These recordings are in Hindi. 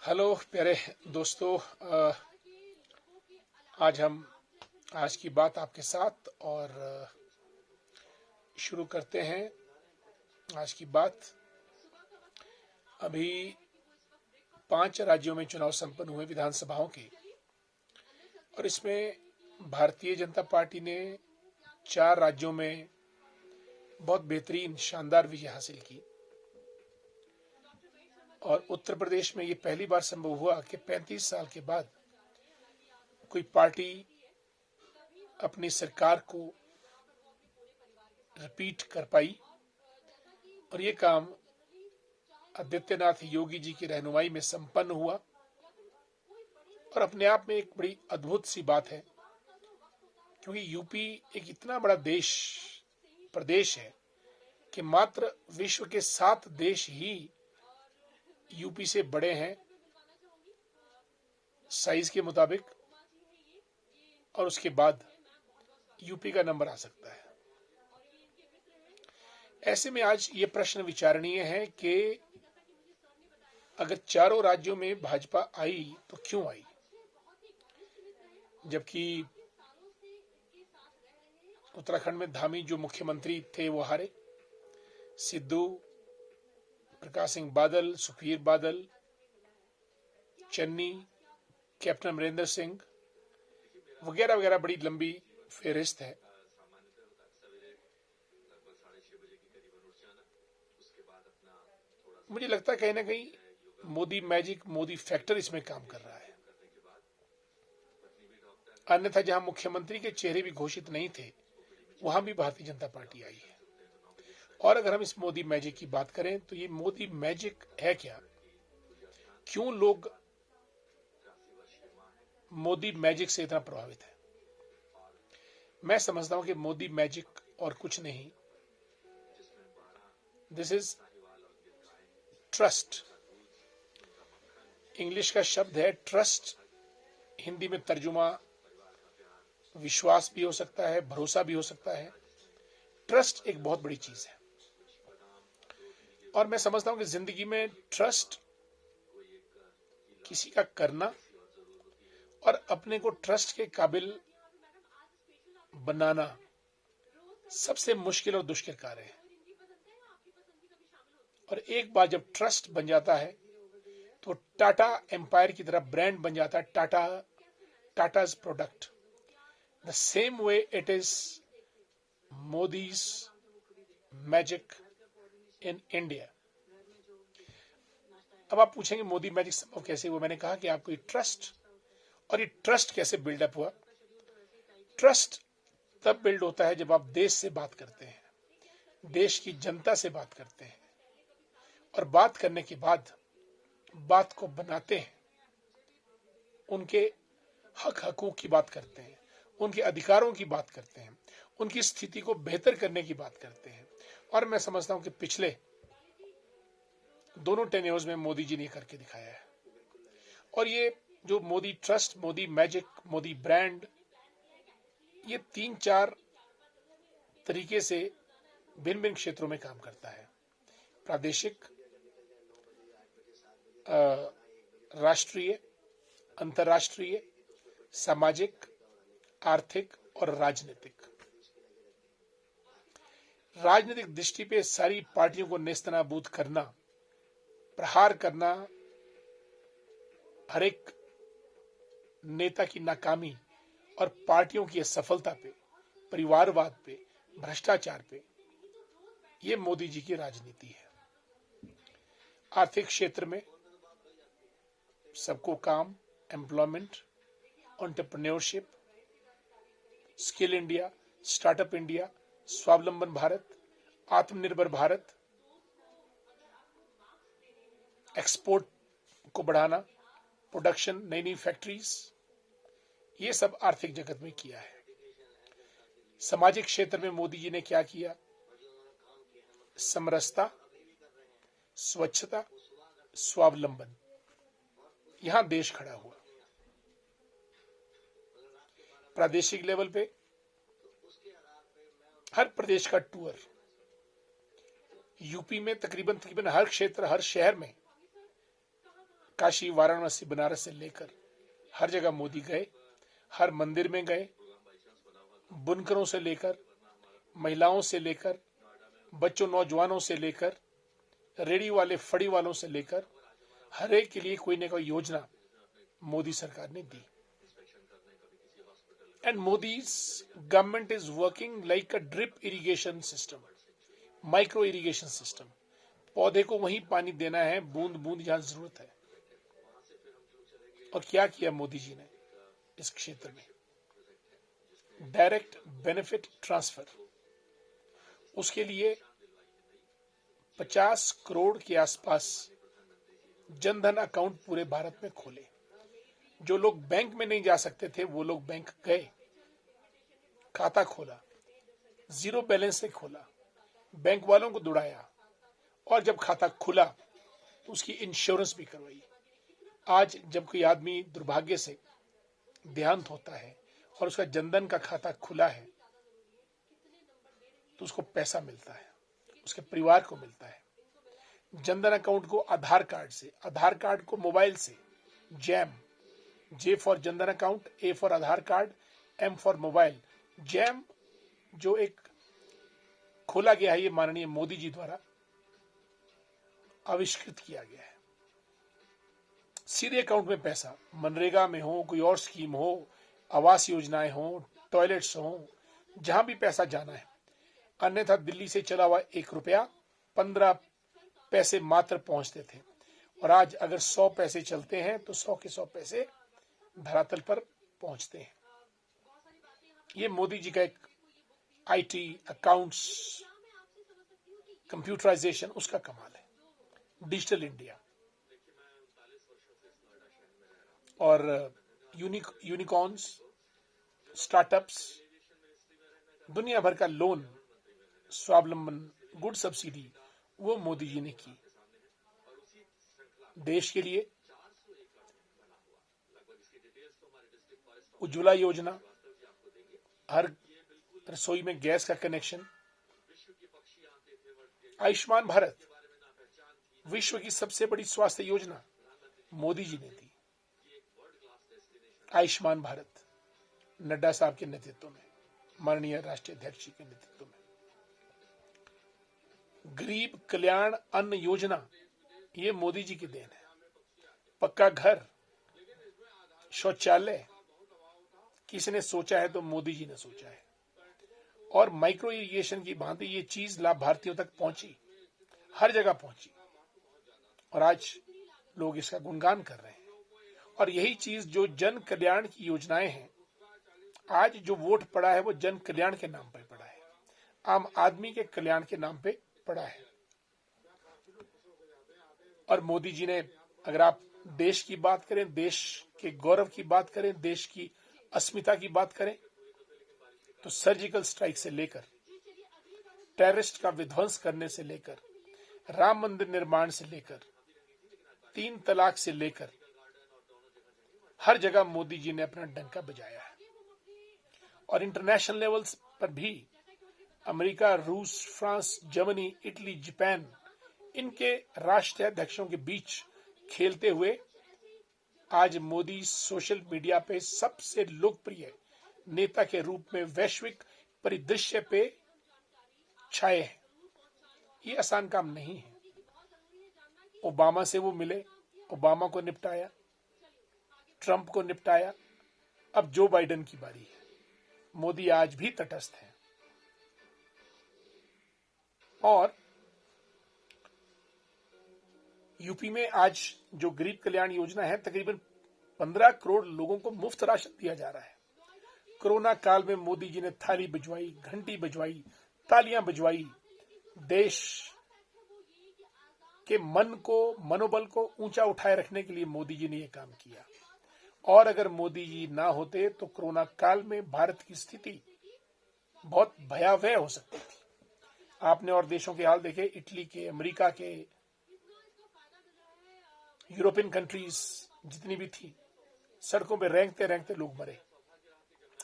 हेलो प्यारे दोस्तों। आज हम आज की बात आपके साथ और शुरू करते हैं। आज की बात अभी 5 राज्यों में चुनाव संपन्न हुए विधानसभाओं के, और इसमें भारतीय जनता पार्टी ने 4 राज्यों में बहुत बेहतरीन शानदार विजय हासिल की। और उत्तर प्रदेश में ये पहली बार संभव हुआ कि 35 साल के बाद कोई पार्टी अपनी सरकार को रिपीट कर पाई, और ये काम आदित्यनाथ योगी जी की रहनुमाई में संपन्न हुआ। और अपने आप में एक बड़ी अद्भुत सी बात है, क्योंकि यूपी एक इतना बड़ा प्रदेश है कि मात्र विश्व के 7 देश ही यूपी से बड़े हैं साइज के मुताबिक, और उसके बाद यूपी का नंबर आ सकता है। ऐसे में आज ये प्रश्न विचारणीय है कि अगर चारों राज्यों में भाजपा आई तो क्यों आई, जबकि उत्तराखंड में धामी जो मुख्यमंत्री थे वो हारे। सिद्धू, प्रकाश सिंह बादल, सुखबीर बादल, चन्नी, कैप्टन अमरिंदर सिंह वगैरह वगैरह बड़ी लंबी फेहरिस्त है। मुझे लगता है कहीं ना कहीं मोदी मैजिक, मोदी फैक्टर इसमें काम कर रहा है। अन्यथा जहां मुख्यमंत्री के चेहरे भी घोषित नहीं थे, वहां भी भारतीय जनता पार्टी आई है। और अगर हम इस मोदी मैजिक की बात करें तो ये मोदी मैजिक है क्या? क्यों लोग मोदी मैजिक से इतना प्रभावित है? मैं समझता हूं कि मोदी मैजिक और कुछ नहीं, दिस इज ट्रस्ट। इंग्लिश का शब्द है ट्रस्ट, हिंदी में तर्जुमा विश्वास भी हो सकता है, भरोसा भी हो सकता है। ट्रस्ट एक बहुत बड़ी चीज है, और मैं समझता हूं कि जिंदगी में ट्रस्ट किसी का करना और अपने को ट्रस्ट के काबिल बनाना सबसे मुश्किल और दुष्कर कार्य है। और एक बार जब ट्रस्ट बन जाता है तो टाटा एम्पायर की तरह ब्रांड बन जाता है, Tatas product. The same way it is Modi's magic in India. अब आप पूछेंगे मोदी मैजिक संभव कैसे हुआ? मैंने कहा कि आपको ये ट्रस्ट, और ये ट्रस्ट कैसे बिल्डअप हुआ? ट्रस्ट तब बिल्ड होता है जब आप देश से बात करते हैं, देश की जनता से बात करते हैं, और बात करने के बाद बात को बनाते हैं, उनके हक हकूक की बात करते हैं, उनके अधिकारों की बात करते हैं, उनकी स्थिति को बेहतर करने की बात करते हैं। और मैं समझता हूं कि पिछले दोनों टेन्योर्स में मोदी जी ने करके दिखाया है। और ये जो Modi trust, Modi magic, Modi brand, ये 3-4 तरीके से भिन्न भिन्न क्षेत्रों में काम करता है। प्रादेशिक, राष्ट्रीय, अंतर्राष्ट्रीय, सामाजिक, आर्थिक और राजनीतिक। राजनीतिक दृष्टि पे सारी पार्टियों को नेस्तनाबूद करना, प्रहार करना, हर एक नेता की नाकामी और पार्टियों की असफलता पे, परिवारवाद पे, भ्रष्टाचार पे, ये मोदी जी की राजनीति है। आर्थिक क्षेत्र में सबको काम, employment, entrepreneurship, skill India, startup India, स्वावलंबन भारत, आत्मनिर्भर भारत, एक्सपोर्ट को बढ़ाना, प्रोडक्शन, नई नई फैक्ट्रीज, ये सब आर्थिक जगत में किया है। सामाजिक क्षेत्र में मोदी जी ने क्या किया? समरसता, स्वच्छता, स्वावलंबन, यहां देश खड़ा हुआ। प्रादेशिक लेवल पे हर प्रदेश का टूर, यूपी में तकरीबन हर क्षेत्र, हर शहर में काशी, वाराणसी, बनारस से लेकर हर जगह मोदी गए, हर मंदिर में गए, बुनकरों से लेकर, महिलाओं से लेकर, बच्चों नौजवानों से लेकर, रेडी वाले फड़ी वालों से लेकर, हर एक के लिए कोई न कोई योजना मोदी सरकार ने दी। And Modi's government is working like a drip irrigation system, micro irrigation system. पौधे को वहीं पानी देना है, बूंद बूंद जहां जरूरत है। और क्या किया मोदी जी ने इस क्षेत्र में? डायरेक्ट बेनिफिट ट्रांसफर, उसके लिए 50 करोड़ के आसपास जनधन अकाउंट पूरे भारत में खोले। जो लोग बैंक में नहीं जा सकते थे वो लोग बैंक गए, खाता खोला, जीरो बैलेंस से खोला, बैंक वालों को दुड़ाया, और जब खाता खुला तो उसकी इंश्योरेंस भी करवाई। आज जब कोई आदमी दुर्भाग्य से देहांत होता है और उसका जनधन का खाता खुला है तो उसको पैसा मिलता है, उसके परिवार को मिलता है। जनधन अकाउंट को आधार कार्ड से, आधार कार्ड को मोबाइल से, JAM, J for Jan Dhan account, A for Aadhaar card, M for mobile, JAM जो एक खोला गया है, ये माननीय मोदी जी द्वारा आविष्कृत किया गया है। सीधे अकाउंट में पैसा, मनरेगा में हो, कोई और स्कीम हो, आवास योजनाएं हो, टॉयलेट्स हो, जहां भी पैसा जाना है। अन्यथा दिल्ली से चला हुआ 1 रुपया 15 पैसे मात्र पहुंचते थे, और आज अगर 100 पैसे चलते हैं तो 100 के 100 पैसे धरातल पर पहुंचते हैं। ये मोदी जी का एक आईटी, अकाउंट्स, कंप्यूटराइजेशन, उसका कमाल है। डिजिटल इंडिया और यूनिकॉर्न्स, स्टार्टअप्स, दुनिया भर का लोन, स्वावलंबन, गुड सब्सिडी, वो मोदी जी ने की देश के लिए। उज्ज्वला योजना, हर रसोई में गैस का कनेक्शन। आयुष्मान भारत, विश्व की सबसे बड़ी स्वास्थ्य योजना मोदी जी ने दी। आयुष्मान भारत, नड्डा साहब के नेतृत्व में, माननीय राष्ट्रीय अध्यक्ष जी के नेतृत्व में। गरीब कल्याण अन्न योजना, ये मोदी जी की देन है। पक्का घर, शौचालय, किसी ने सोचा है तो मोदी जी ने सोचा है। और माइक्रो इरिगेशन की भांति ये चीज लाभार्थियों तक पहुंची, हर जगह पहुंची, और आज लोग इसका गुणगान कर रहे हैं। और यही चीज जो जन कल्याण की योजनाएं हैं, आज जो वोट पड़ा है वो जन कल्याण के नाम पर पड़ा है, आम आदमी के कल्याण के नाम पे पड़ा है। और मोदी जी ने, अगर आप देश की बात करें, देश के गौरव की बात करें, देश की अस्मिता की बात करें, तो सर्जिकल स्ट्राइक से लेकर, टेररिस्ट का विध्वंस करने से लेकर, राम मंदिर निर्माण से लेकर, 3 तलाक से लेकर, हर जगह मोदी जी ने अपना डंका बजाया है। और इंटरनेशनल लेवल्स पर भी अमेरिका, रूस, फ्रांस, जर्मनी, इटली, जापान, इनके राष्ट्रीय अध्यक्षों के बीच खेलते हुए आज मोदी सोशल मीडिया पे सबसे लोकप्रिय नेता के रूप में वैश्विक परिदृश्य पे छाए हैं। ये आसान काम नहीं है। ओबामा से वो मिले, ओबामा को निपटाया, ट्रंप को निपटाया, अब जो बाइडेन की बारी है। मोदी आज भी तटस्थ है। और यूपी में आज जो गरीब कल्याण योजना है, तकरीबन 15 करोड़ लोगों को मुफ्त राशन दिया जा रहा है। कोरोना काल में मोदी जी ने थाली बजवाई, घंटी बजवाई, तालियां बजवाई, देश के मन को, मनोबल को ऊंचा उठाए रखने के लिए मोदी जी ने यह काम किया। और अगर मोदी जी ना होते तो कोरोना काल में भारत की स्थिति बहुत भयावह हो सकती थी। आपने और देशों के हाल देखे, इटली के, अमेरिका के, यूरोपियन कंट्रीज जितनी भी थी, सड़कों पे रेंगते रेंगते लोग मरे।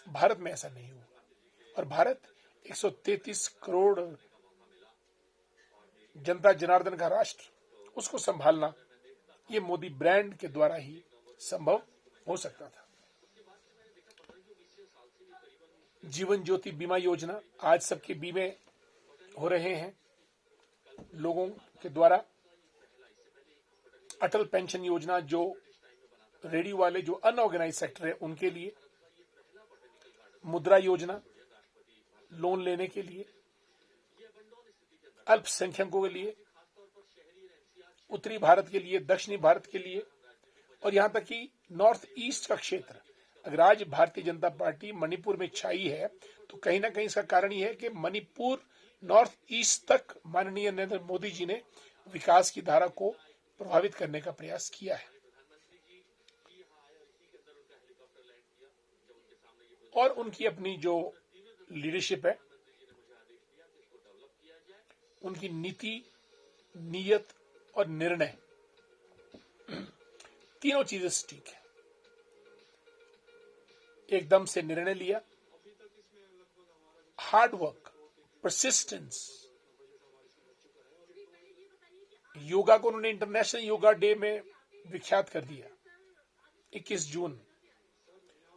भारत में ऐसा नहीं हुआ। और भारत 133 करोड़ जनता जनार्दन का राष्ट्र, उसको संभालना ये मोदी ब्रांड के द्वारा ही संभव हो सकता था। जीवन ज्योति बीमा योजना, आज सबके बीमे हो रहे हैं लोगों के द्वारा। अटल पेंशन योजना, जो रेडियो वाले जो अनऑर्गेनाइज सेक्टर है उनके लिए। मुद्रा योजना, लोन लेने के लिए। अल्पसंख्यकों के लिए, उत्तरी भारत के लिए, दक्षिणी भारत के लिए, और यहां तक कि नॉर्थ ईस्ट का क्षेत्र। अगर आज भारतीय जनता पार्टी मणिपुर में छाई है तो कहीं ना कहीं इसका कारण यह है कि मणिपुर नॉर्थ ईस्ट तक माननीय नरेंद्र मोदी जी ने विकास की धारा को प्रभावित करने का प्रयास किया है। और उनकी अपनी जो लीडरशिप है, उनकी नीति, नीयत और निर्णय, तीनों चीजें ठीक है। एकदम से निर्णय लिया, हार्ड वर्क, परसिस्टेंस। योगा को उन्होंने इंटरनेशनल योगा डे में विख्यात कर दिया। 21 जून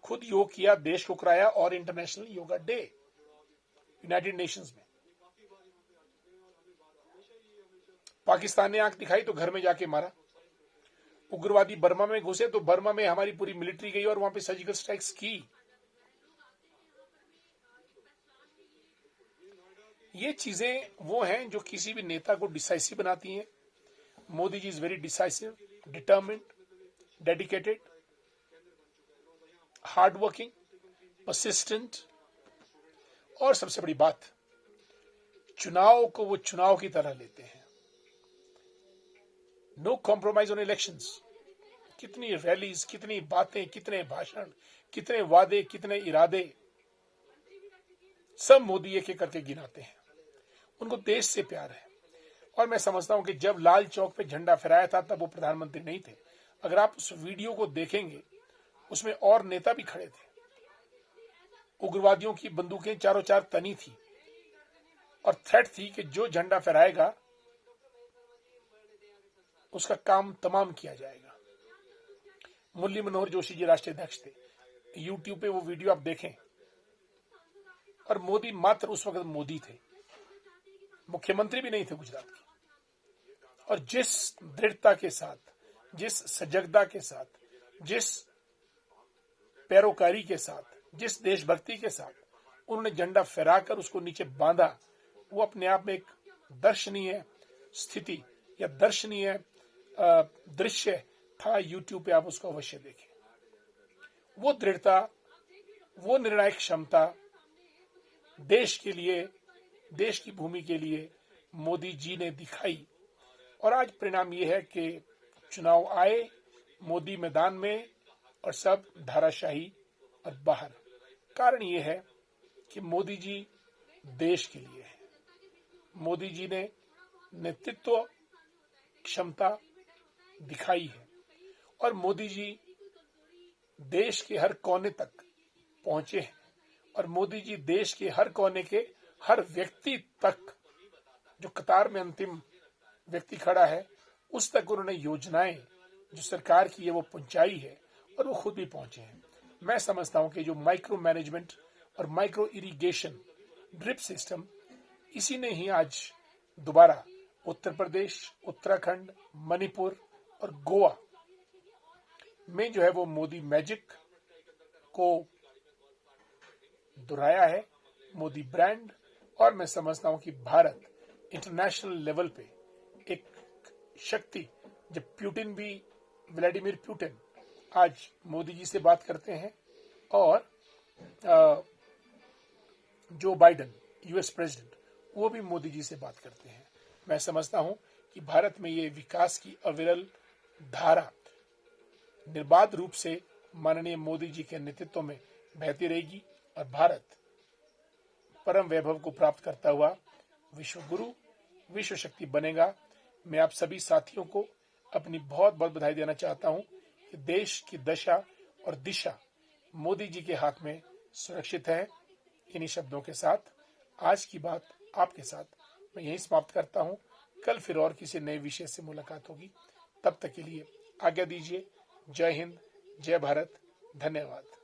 खुद योग किया, देश को कराया, और international yoga day United Nations में। पाकिस्तान ने आंख दिखाई तो घर में जाके मारा। उग्रवादी बर्मा में घुसे तो बर्मा में हमारी पूरी मिलिट्री गई और वहां पे सर्जिकल स्ट्राइक्स की। ये चीजें वो हैं जो किसी भी नेता को डिसाइसिव बनाती हैं। Modi ji is very decisive, determined, dedicated, hard working, persistent, और सबसे बड़ी बात, चुनाव को वो चुनाव की तरह लेते हैं। No compromise on elections. कितनी रैलीज, कितनी बातें, कितने भाषण, कितने वादे, कितने इरादे, सब मोदी एक एक करके गिनाते हैं। उनको देश से प्यार है। और मैं समझता हूं कि जब लाल चौक पे झंडा फहराया था तब वो प्रधानमंत्री नहीं थे। अगर आप उस वीडियो को देखेंगे, उसमें और नेता भी खड़े थे। उग्रवादियों की बंदूकें चारों चार तनी थी और थ्रेट थी कि जो झंडा फहराएगा उसका काम तमाम किया जाएगा। मुरली मनोहर जोशी जी राष्ट्रीय अध्यक्ष थे। यूट्यूब पे वो वीडियो आप देखें। और मोदी मात्र उस वक्त मोदी थे, मुख्यमंत्री भी नहीं थे गुजरात के। और जिस दृढ़ता के साथ, जिस सजगता के साथ, जिस पैरोकारी के साथ, जिस देशभक्ति के साथ उन्होंने झंडा फहराकर उसको नीचे बांधा, वो अपने आप में एक दर्शनीय स्थिति या दर्शनीय दृश्य था। यूट्यूब पे आप उसको अवश्य देखें। वो दृढ़ता, वो निर्णायक क्षमता देश के लिए, देश की भूमि के लिए मोदी जी ने दिखाई। और आज परिणाम ये है कि चुनाव आए, मोदी मैदान में और सब धाराशाही और बाहर। कारण ये है कि मोदी जी देश के लिए है। मोदी जी ने नेतृत्व क्षमता दिखाई है और मोदी जी देश के हर कोने तक पहुंचे हैं। और मोदी जी देश के हर कोने के हर व्यक्ति तक, जो कतार में अंतिम व्यक्ति खड़ा है, उस तक उन्होंने योजनाएं जो सरकार की है वो पहुंचाई है और वो खुद भी पहुंचे हैं। मैं समझता हूं कि जो माइक्रो मैनेजमेंट और माइक्रो इरिगेशन ड्रिप सिस्टम, इसी ने ही आज दोबारा उत्तर प्रदेश, उत्तराखंड, मणिपुर और गोवा में जो है वो मोदी मैजिक को दोहराया है, मोदी ब्रांड। और मैं समझता हूं कि भारत इंटरनेशनल लेवल पे एक शक्ति, जब पुतिन भी, व्लादिमीर पुतिन आज मोदी जी से बात करते हैं और जो बाइडेन यूएस प्रेसिडेंट, वो भी मोदी जी से बात करते हैं। मैं समझता हूं कि भारत में ये विकास की अविरल धारा निर्बाध रूप से माननीय मोदी जी के नेतृत्व में बहती रहेगी और भारत परम वैभव को प्राप्त करता हुआ विश्व गुरु, विश्व शक्ति बनेगा। मैं आप सभी साथियों को अपनी बहुत बहुत बधाई देना चाहता हूं कि देश की दशा और दिशा मोदी जी के हाथ में सुरक्षित है। इन्हीं शब्दों के साथ आज की बात आपके साथ मैं यहीं समाप्त करता हूं। कल फिर और किसी नए विषय से मुलाकात होगी। तब तक के लिए आज्ञा दीजिए। जय हिंद, जय भारत, धन्यवाद।